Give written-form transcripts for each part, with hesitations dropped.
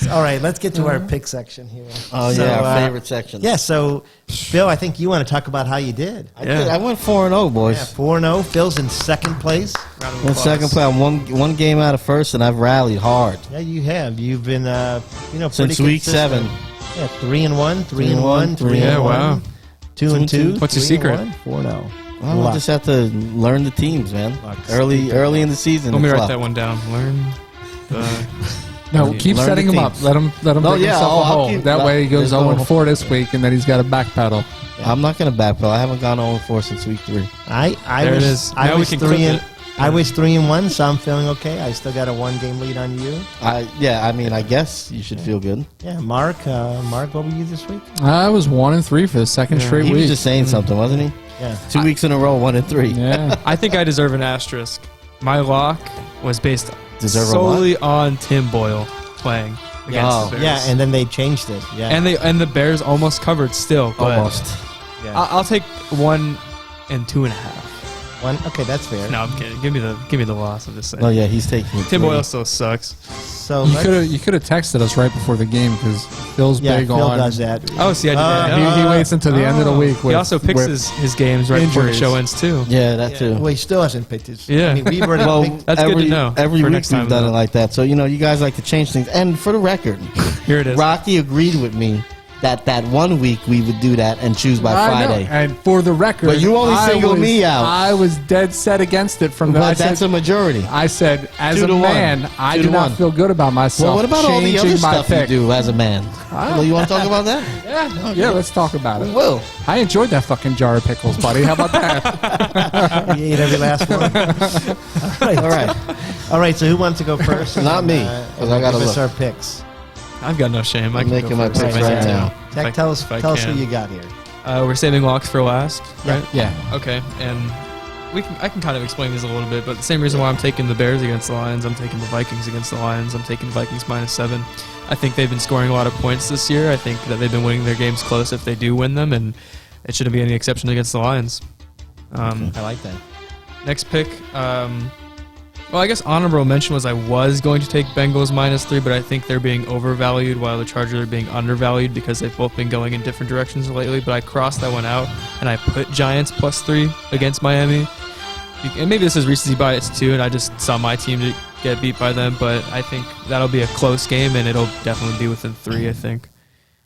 All right, let's get to our pick section here. Oh, our favorite section. Yeah, so, Phil, I think you want to talk about how you did. I went 4-0, boys. Yeah, 4-0. Phil's in second place. In second place. I'm one game out of first, and I've rallied hard. Yeah, you have. You've been, pretty since week consistent. 7. Yeah, 3-1, 3-1, 3-1. Yeah, wow. 2-2. What's your secret? 4-0. Well, I just have to learn the teams, man. Early in the season. Let me write that one down. Learn No, keep setting him up. Let him dig himself a hole. That way he goes 0-4 this week, and then he's got to backpedal. Yeah. I'm not going to backpedal. I haven't gone 0-4 since week 3. I was 3-1, so I'm feeling okay. I still got a 1-game lead on you. I guess you should feel good. Yeah, Mark, what were you this week? I was 1-3 for the second straight week. He was just saying something, wasn't he? Yeah. 2 weeks in a row, 1-3. Yeah. I think I deserve an asterisk. My lock was based solely on Tim Boyle playing against the Bears. Yeah, and then they changed it. Yeah, and the Bears almost covered still. Almost. Yeah. I'll take 1 and 2.5. Okay, that's fair. No, I'm kidding. Give me the loss of this. Oh yeah, he's taking it. Tim Boyle still sucks. So you could have texted us right before the game because Phil's big Phil on. does that. Oh, see, I did. He waits until the end of the week. He also picks his games right before the show ends too. Yeah, that too. Well, he still hasn't picked his. Yeah. I mean, we've already picked. That's good to know. Every for week next time, we've done it like that. So you guys like to change things. And for the record, here it is. Rocky agreed with me that 1 week we would do that and choose by Friday. And for the record, but you only singled me out. I was dead set against it from the. But that's a majority. I said, as a 2-1. man, I do not feel good about myself. Well, what about all the other stuff you do as a man? Well, you want to talk about that? Yeah, let's talk about it. We will. I enjoyed that fucking jar of pickles, buddy. How about that? You ate every last one. All right. So who wants to go first? Not me, because I got to give us look. our picks. I've got no shame. I'm making my picks right now. Tech, tell us who you got here. We're saving locks for last, right? Yeah. Okay, and I can kind of explain this a little bit, but the same reason why I'm taking the Bears against the Lions, I'm taking the Vikings against the Lions, I'm taking Vikings -7. I think they've been scoring a lot of points this year. I think that they've been winning their games close if they do win them, and it shouldn't be any exception against the Lions. I like that. Next pick, well, I guess honorable mention was I was going to take Bengals -3, but I think they're being overvalued while the Chargers are being undervalued because they've both been going in different directions lately. But I crossed that one out, and I put Giants +3 against Miami. And maybe this is recency bias too, and I just saw my team to get beat by them. But I think that'll be a close game, and it'll definitely be within 3, I think.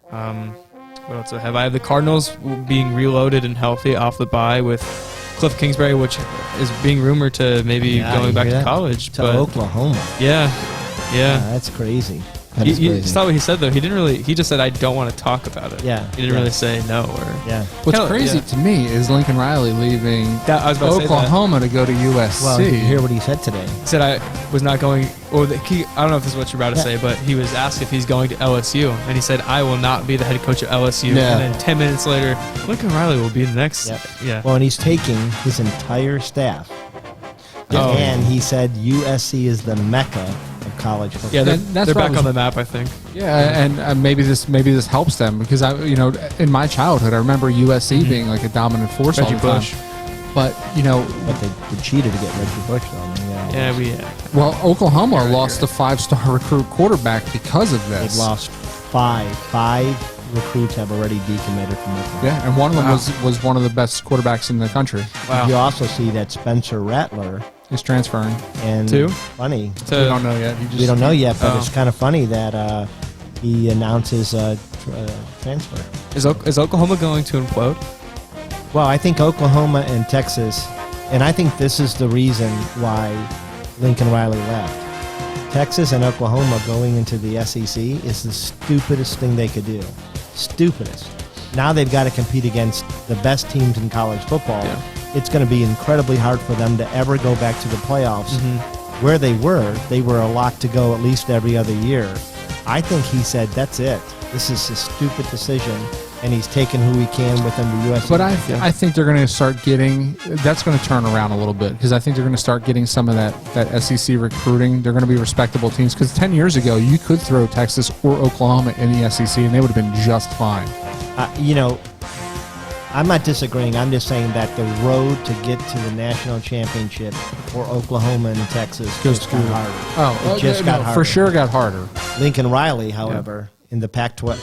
What else do I have? I have the Cardinals being reloaded and healthy off the bye with Cliff Kingsbury, which is being rumored to maybe going back to college. To Oklahoma. Yeah. That's crazy. You saw what he said, though. He just said, I don't want to talk about it. Yeah. He didn't really say no. What's crazy to me is Lincoln Riley leaving Oklahoma to go to USC. Well, did you hear what he said today? He said I was not going, I don't know if this is what you're about to say, but he was asked if he's going to LSU, and he said, I will not be the head coach at LSU. Yeah. And then 10 minutes later, Lincoln Riley will be the next. Yeah. Well, and he's taking his entire staff. Oh. And he said USC is the mecca of college football. Yeah, they're back on the map, I think. Yeah, and maybe this helps them because in my childhood I remember USC being like a dominant force all the time. But they cheated to get Reggie Bush though. Well, Oklahoma lost a 5-star recruit quarterback because of this. They've lost five recruits have already decommitted from Oklahoma. Yeah, and one of them was one of the best quarterbacks in the country. Wow. You also see that Spencer Rattler is transferring. And funny. We don't know yet. We don't know yet, but it's kind of funny that he announces transfer. Is Oklahoma going to implode? Well, I think Oklahoma and Texas, and I think this is the reason why Lincoln Riley left. Texas and Oklahoma going into the SEC is the stupidest thing they could do. Stupidest. Now they've got to compete against the best teams in college football. Yeah. It's going to be incredibly hard for them to ever go back to the playoffs. Where they were a lock to go at least every other year. I think he said, that's it. This is a stupid decision, and he's taking who he can within the USC. But I think they're going to start getting – that's going to turn around a little bit because I think they're going to start getting some of that SEC recruiting. They're going to be respectable teams because 10 years ago you could throw Texas or Oklahoma in the SEC, and they would have been just fine. I'm not disagreeing. I'm just saying that the road to get to the national championship for Oklahoma and Texas just got harder. It just got harder. For sure got harder. Lincoln Riley, however, in the Pac-12,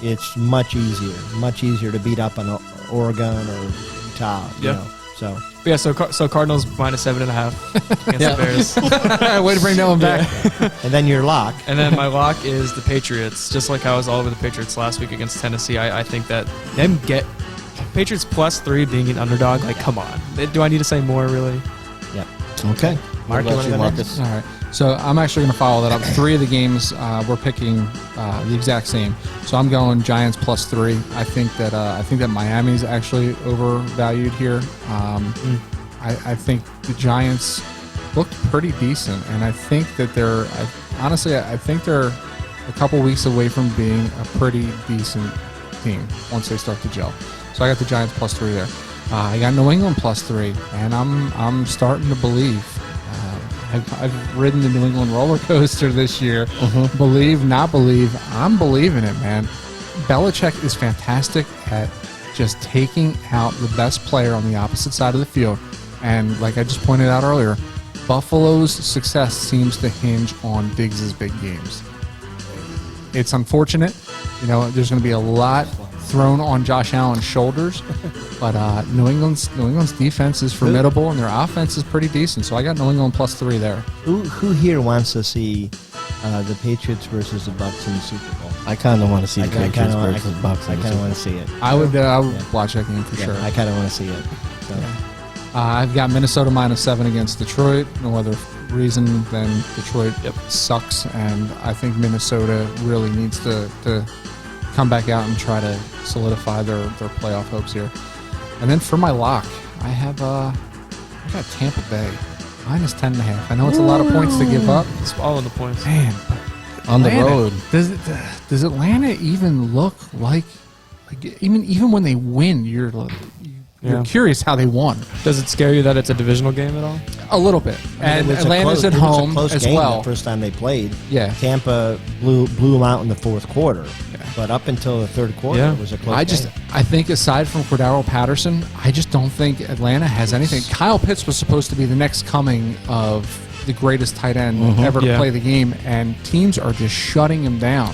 it's much easier to beat up on Oregon or Utah. You know, so. Yeah, so Cardinals minus 7.5 against the Bears. Way to bring that one back. And then your lock. And then my lock is the Patriots. Just like I was all over the Patriots last week against Tennessee, I think that them get Patriots +3 being an underdog. Like, come on. Do I need to say more, really? Yep. Okay. Mark, you want to go Marcus? next? All right. So I'm actually going to follow that up. 3 of the games we're picking the exact same. So I'm going Giants +3. I think that Miami's actually overvalued here. I think the Giants looked pretty decent, and I think that I think they're a couple weeks away from being a pretty decent team once they start to gel. So I got the Giants +3 there. I got New England +3, and I'm starting to believe. I've ridden the New England roller coaster this year. Believe, not believe. I'm believing it, man. Belichick is fantastic at just taking out the best player on the opposite side of the field. And like I just pointed out earlier, Buffalo's success seems to hinge on Diggs' big games. It's unfortunate. There's going to be a lot thrown on Josh Allen's shoulders, but New England's defense is formidable and their offense is pretty decent. So I got New England +3 there. Who here wants to see the Patriots versus the Bucs in the Super Bowl? I kind of want to see the Patriots versus Bucs. I kind of want to see it. I would watch that game for sure. I kind of want to see it. So. I've got Minnesota -7 against Detroit. No other reason than Detroit sucks, and I think Minnesota really needs to come back out and try to solidify their playoff hopes here. And then for my lock, I got Tampa Bay -10.5. I know it's a lot of points to give up. It's all in the points. Man, On the Atlanta, road. Does Atlanta even look like even when they win, you're curious how they won. Does it scare you that it's a divisional game at all? A little bit. And Atlanta's at home as well. The first time they played, Yeah. Tampa blew them out in the fourth quarter. But up until the third quarter, it was a close game. I think aside from Cordero Patterson, I just don't think Atlanta has anything. Kyle Pitts was supposed to be the next coming of the greatest tight end ever to play the game, and teams are just shutting him down.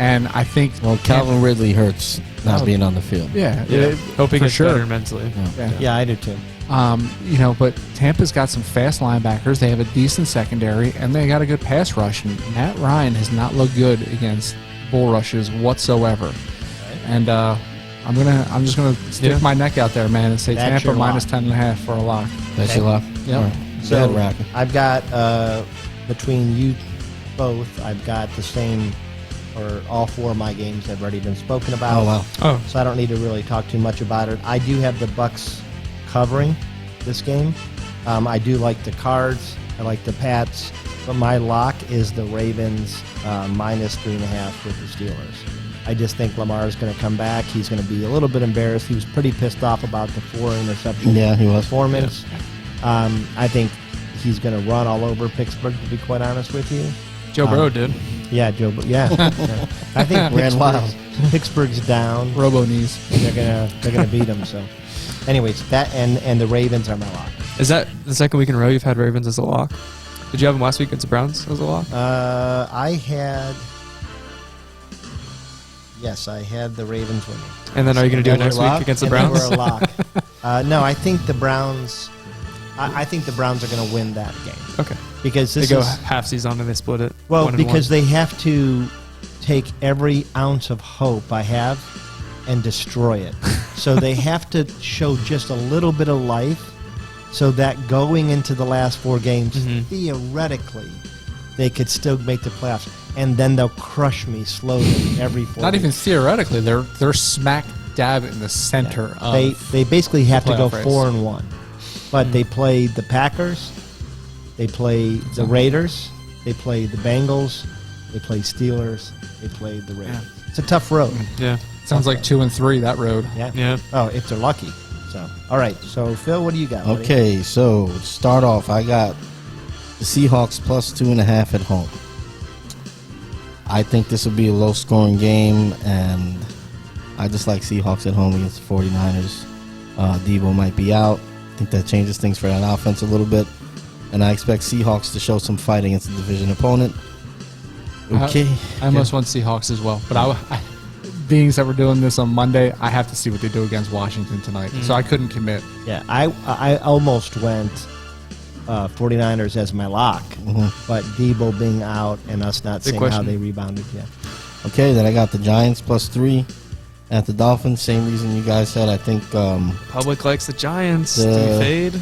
And I think Calvin Ridley hurts not being on the field. Hope he for gets sure. better mentally. Yeah, I do too. But Tampa's got some fast linebackers. They have a decent secondary, and they got a good pass rush. And Matt Ryan has not looked good against bull rushes whatsoever. And I'm just gonna stick my neck out there, man, and say That's Tampa your lock. -10.5 for a lock. That's your lock? Yep. All right. So Rack. I've got, between you both, I've got the same, or all 4 of my games have already been spoken about. Oh, wow. Oh, So I don't need to really talk too much about it. I do have the Bucks covering this game. I do like the Cards. I like the Pats. But my lock is the Ravens -3.5 with the Steelers. I just think Lamar is going to come back. He's going to be a little bit embarrassed. He was pretty pissed off about the 4 interception Yeah, he was. performance. I think he's going to run all over Pittsburgh, to be quite honest with you. Joe Burrow did. Yeah, Joe. Yeah. I think Ran wild. Pittsburgh's down. Robo knees. They're gonna beat them. So, anyways, that and the Ravens are my lock. Is that the second week in a row you've had Ravens as a lock? Did you have them last week against the Browns as a lock? I had the Ravens winning. And then are you going to do it That next was a week lock? against the And they Browns? were a lock. No, I think the Browns. I think the Browns are going to win that game Okay. because They this go is half season and they split it. well 1-1. because they have to take every ounce of hope I have and destroy it. So they have to show just a little bit of life, so that going into the last 4 games, theoretically, they could still make the playoffs, and then they'll crush me slowly every 4 Not weeks. even theoretically. They're smack dab in the center of They basically have to go playoff race. 4-1, but they play the Packers, they play the Raiders, they play the Bengals, they play Steelers, they play the Ravens. It's a tough road. Yeah. Sounds like 2 and 3 that road. Yeah. Yeah. Oh, if they're lucky. So, all right. So, Phil, what do you got? buddy? Okay, so to start off, I got the Seahawks +2.5 at home. I think this will be a low-scoring game, and I just like Seahawks at home against the 49ers. Debo might be out. I think that changes things for that offense a little bit. and I expect Seahawks to show some fight against the division opponent. Okay. I almost want Seahawks as well, but being that we're doing this on Monday, I have to see what they do against Washington tonight. So I couldn't commit. Yeah, I almost went 49ers as my lock, but Debo being out and us not seeing how they rebounded. Yeah. Okay, then I got the Giants +3 at the Dolphins. Same reason you guys said. I think Public likes the Giants. Do you fade?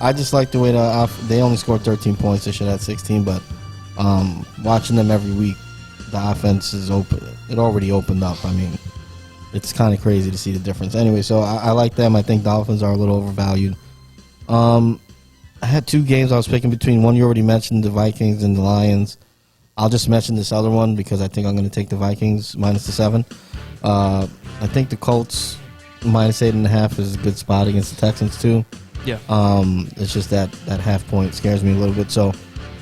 I just like the way they only scored 13 points. They should have 16, but watching them every week, the offense is open. It already opened up. I mean, it's kind of crazy to see the difference. Anyway, so I like them. I think Dolphins are a little overvalued. I had two games I was picking between. One you already mentioned, the Vikings and the Lions. I'll just mention this other one because I think I'm going to take the Vikings -7. I think the Colts -8.5 is a good spot against the Texans too. Yeah. It's just that half point scares me a little bit. So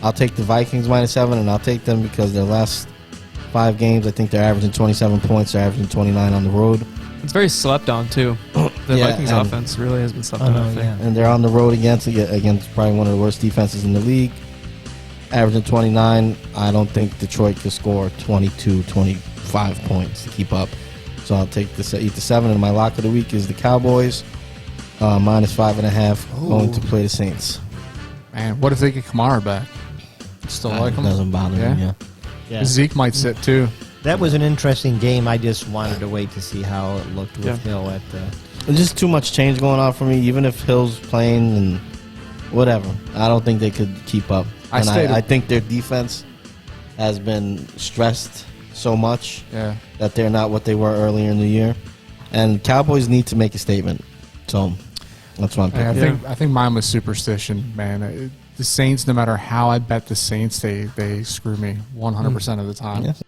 I'll take the Vikings -7, and I'll take them because their last 5 games, I think they're averaging 27 points. They're averaging 29 on the road. It's very slept on too. The Vikings offense really has been slept on. I think. And they're on the road against probably one of the worst defenses in the league. Averaging 29. I don't think Detroit could score 22, 25 points to keep up. So I'll take eat the 7. And my lock of the week is the Cowboys -5.5 going to play the Saints. Man, what if they get Kamara back? Still like him? Doesn't bother me. Yeah. Zeke might sit too. That was an interesting game. I just wanted to wait to see how it looked with Hill at the. There's just too much change going on for me. Even if Hill's playing and whatever, I don't think they could keep up. I think their defense has been stressed so much that they're not what they were earlier in the year. And Cowboys need to make a statement. So that's what I'm picking. I think mine was superstition, man. The Saints, no matter how I bet the Saints, they screw me 100% of the time. Yes.